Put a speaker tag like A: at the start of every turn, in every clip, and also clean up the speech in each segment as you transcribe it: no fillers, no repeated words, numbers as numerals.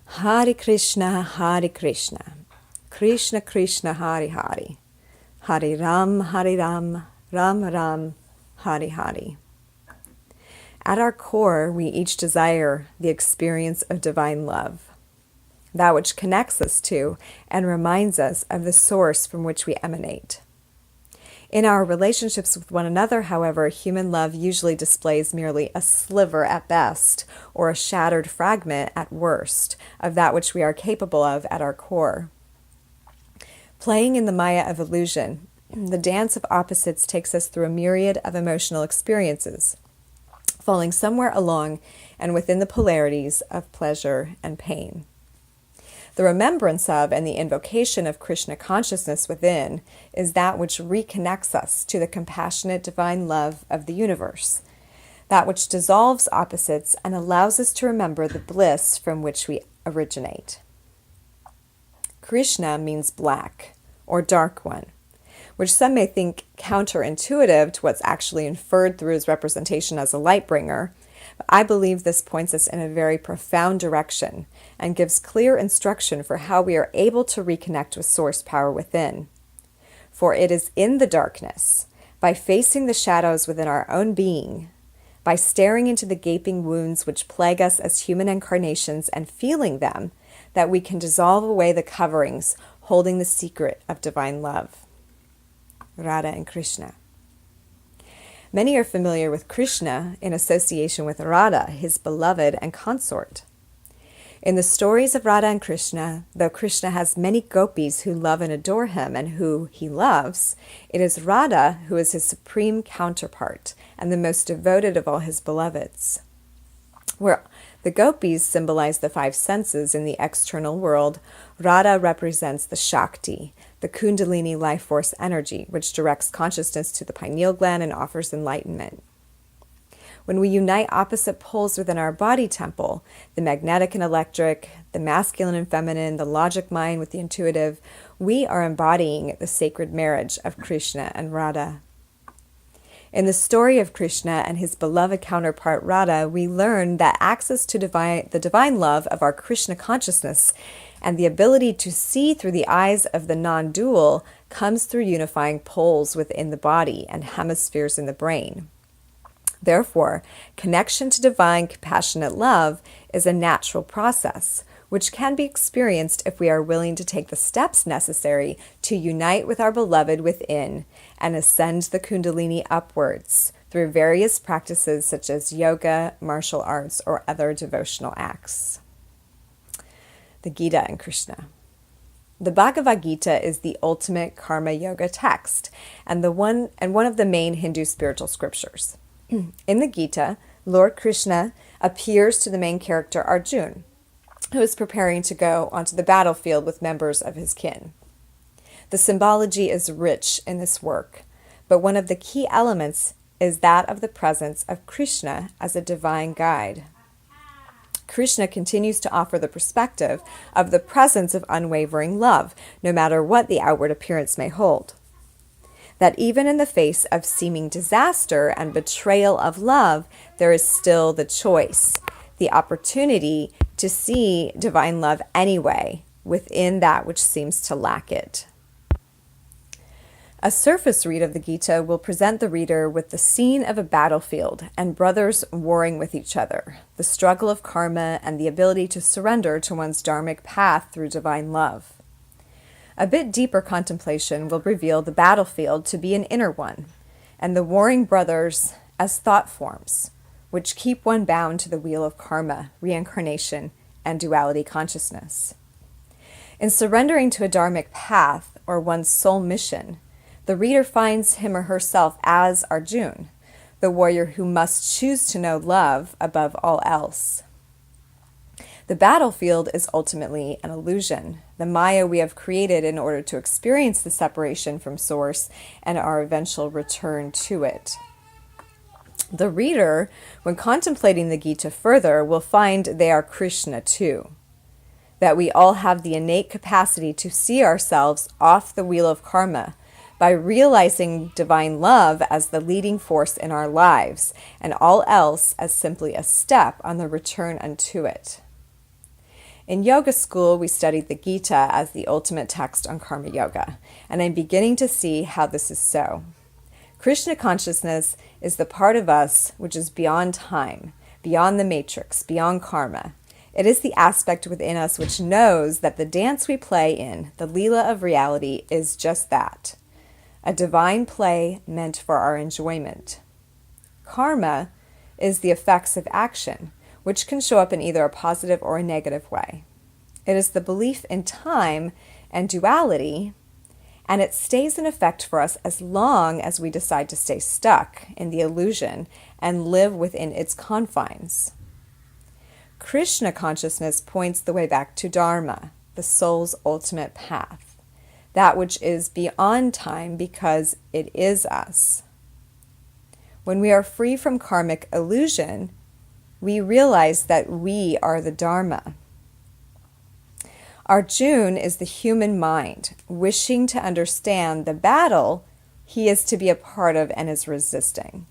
A: Hare Krishna, Krishna Krishna, Hare Hare, Hare Ram, Ram Ram, Hare Hare. At our core, we each desire the experience of divine love, that which connects us to and reminds us of the source from which we emanate. In our relationships with one another, however, human love usually displays merely a sliver at best, or a shattered fragment at worst, of that which we are capable of at our core. Playing in the Maya of illusion, the dance of opposites takes us through a myriad of emotional experiences, falling somewhere along and within the polarities of pleasure and pain. The remembrance of and the invocation of Krishna consciousness within is that which reconnects us to the compassionate divine love of the universe, that which dissolves opposites and allows us to remember the bliss from which we originate. Krishna means black, or dark one, which some may think counterintuitive to what's actually inferred through his representation as a light bringer. I believe this points us in a very profound direction and gives clear instruction for how we are able to reconnect with source power within. For it is in the darkness, by facing the shadows within our own being, by staring into the gaping wounds which plague us as human incarnations and feeling them, that we can dissolve away the coverings holding the secret of divine love. Radha and Krishna. Many are familiar with Krishna in association with Radha, his beloved and consort. In the stories of Radha and Krishna, though Krishna has many gopis who love and adore him and who he loves, it is Radha who is his supreme counterpart and the most devoted of all his beloveds. Where the gopis symbolize the five senses in the external world, Radha represents the Shakti, the Kundalini life force energy, which directs consciousness to the pineal gland and offers enlightenment. When we unite opposite poles within our body temple, the magnetic and electric, the masculine and feminine, the logic mind with the intuitive, we are embodying the sacred marriage of Krishna and Radha. In the story of Krishna and his beloved counterpart Radha, we learn that access to the divine love of our Krishna consciousness and the ability to see through the eyes of the non-dual comes through unifying poles within the body and hemispheres in the brain. Therefore, connection to divine compassionate love is a natural process, which can be experienced if we are willing to take the steps necessary to unite with our beloved within and ascend the Kundalini upwards through various practices such as yoga, martial arts, or other devotional acts. The Gita and Krishna. The Bhagavad Gita is the ultimate karma yoga text and one of the main Hindu spiritual scriptures. In the Gita, Lord Krishna appears to the main character Arjuna, who is preparing to go onto the battlefield with members of his kin. The symbology is rich in this work, but one of the key elements is that of the presence of Krishna as a divine guide. Krishna continues to offer the perspective of the presence of unwavering love, no matter what the outward appearance may hold. That even in the face of seeming disaster and betrayal of love, there is still the choice, the opportunity to see divine love anyway, within that which seems to lack it. A surface read of the Gita will present the reader with the scene of a battlefield and brothers warring with each other, the struggle of karma, and the ability to surrender to one's dharmic path through divine love. A bit deeper contemplation will reveal the battlefield to be an inner one, and the warring brothers as thought forms, which keep one bound to the wheel of karma, reincarnation, and duality consciousness. In surrendering to a dharmic path or one's soul mission, the reader finds him or herself as Arjuna, the warrior who must choose to know love above all else. The battlefield is ultimately an illusion, the Maya we have created in order to experience the separation from Source and our eventual return to it. The reader, when contemplating the Gita further, will find they are Krishna too, that we all have the innate capacity to see ourselves off the wheel of karma by realizing divine love as the leading force in our lives, and all else as simply a step on the return unto it. In yoga school, we studied the Gita as the ultimate text on karma yoga, and I'm beginning to see how this is so. Krishna consciousness is the part of us which is beyond time, beyond the matrix, beyond karma. It is the aspect within us which knows that the dance we play in, the Leela of reality, is just that, a divine play meant for our enjoyment. Karma is the effects of action, which can show up in either a positive or a negative way. It is the belief in time and duality, and it stays in effect for us as long as we decide to stay stuck in the illusion and live within its confines. Krishna consciousness points the way back to Dharma, the soul's ultimate path, that which is beyond time because it is us. When we are free from karmic illusion, we realize that we are the Dharma. Arjuna is the human mind, wishing to understand the battle he is to be a part of and is resisting.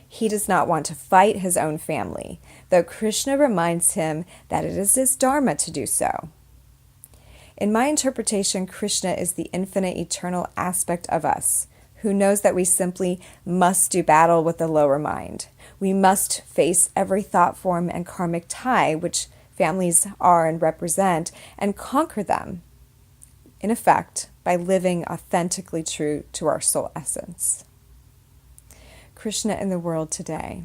A: He does not want to fight his own family, though Krishna reminds him that it is his dharma to do so. In my interpretation, Krishna is the infinite eternal aspect of us, who knows that we simply must do battle with the lower mind. We must face every thought form and karmic tie, which families are and represent, and conquer them, in effect, by living authentically true to our soul essence. Krishna in the world today.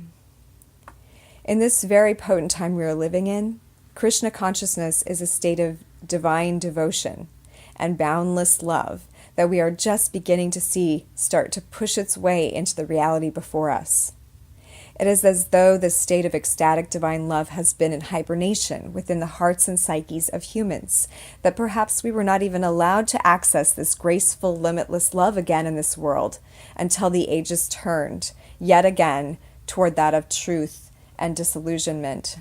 A: In this very potent time we are living in, Krishna consciousness is a state of divine devotion and boundless love that we are just beginning to see start to push its way into the reality before us. It is as though this state of ecstatic divine love has been in hibernation within the hearts and psyches of humans, that perhaps we were not even allowed to access this graceful, limitless love again in this world until the ages turned, yet again, toward that of truth and disillusionment.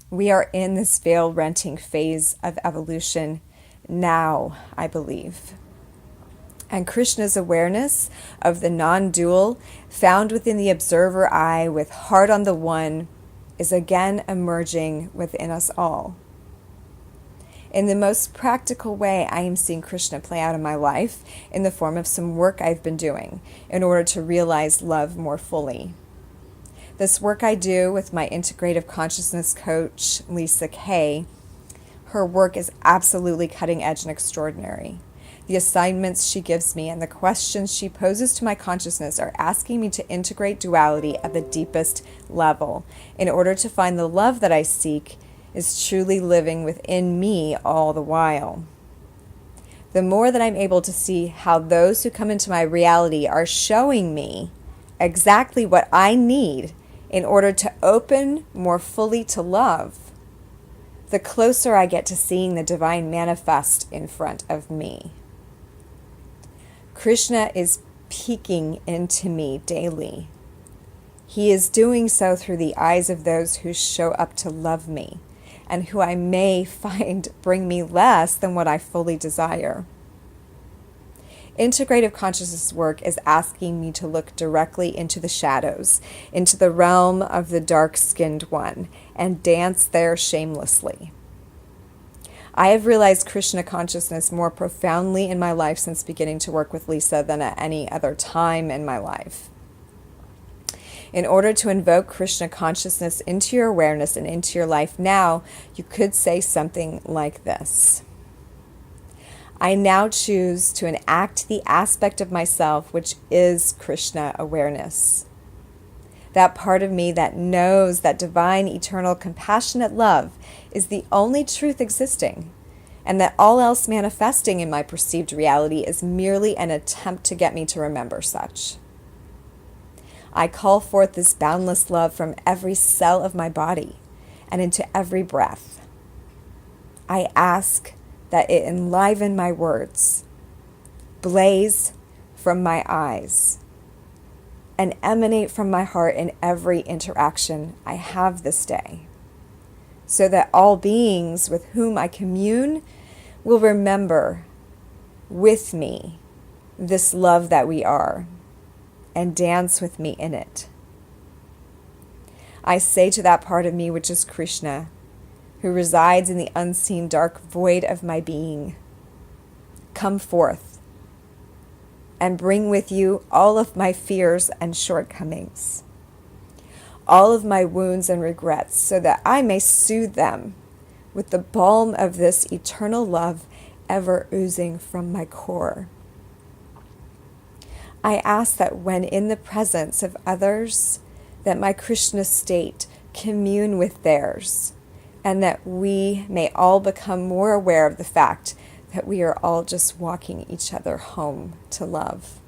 A: We are in this veil-renting phase of evolution now, I believe. And Krishna's awareness of the non-dual, found within the observer eye with heart on the one, is again emerging within us all. In the most practical way, I am seeing Krishna play out in my life in the form of some work I've been doing in order to realize love more fully. This work I do with my integrative consciousness coach, Lisa Kay, her work is absolutely cutting edge and extraordinary. The assignments she gives me and the questions she poses to my consciousness are asking me to integrate duality at the deepest level in order to find the love that I seek is truly living within me all the while. The more that I'm able to see how those who come into my reality are showing me exactly what I need in order to open more fully to love, the closer I get to seeing the divine manifest in front of me. Krishna is peeking into me daily. He is doing so through the eyes of those who show up to love me and who I may find bring me less than what I fully desire. Integrative consciousness work is asking me to look directly into the shadows, into the realm of the dark-skinned one, and dance there shamelessly. I have realized Krishna consciousness more profoundly in my life since beginning to work with Lisa than at any other time in my life. In order to invoke Krishna consciousness into your awareness and into your life now, you could say something like this. I now choose to enact the aspect of myself which is Krishna awareness. That part of me that knows that divine, eternal, compassionate love is the only truth existing, and that all else manifesting in my perceived reality is merely an attempt to get me to remember such. I call forth this boundless love from every cell of my body and into every breath. I ask that it enliven my words, blaze from my eyes, and emanate from my heart in every interaction I have this day, so that all beings with whom I commune will remember with me this love that we are, and dance with me in it. I say to that part of me which is Krishna, who resides in the unseen dark void of my being. Come forth and bring with you all of my fears and shortcomings, all of my wounds and regrets, so that I may soothe them with the balm of this eternal love ever oozing from my core. I ask that when in the presence of others, that my Krishna state commune with theirs, and that we may all become more aware of the fact that we are all just walking each other home to love.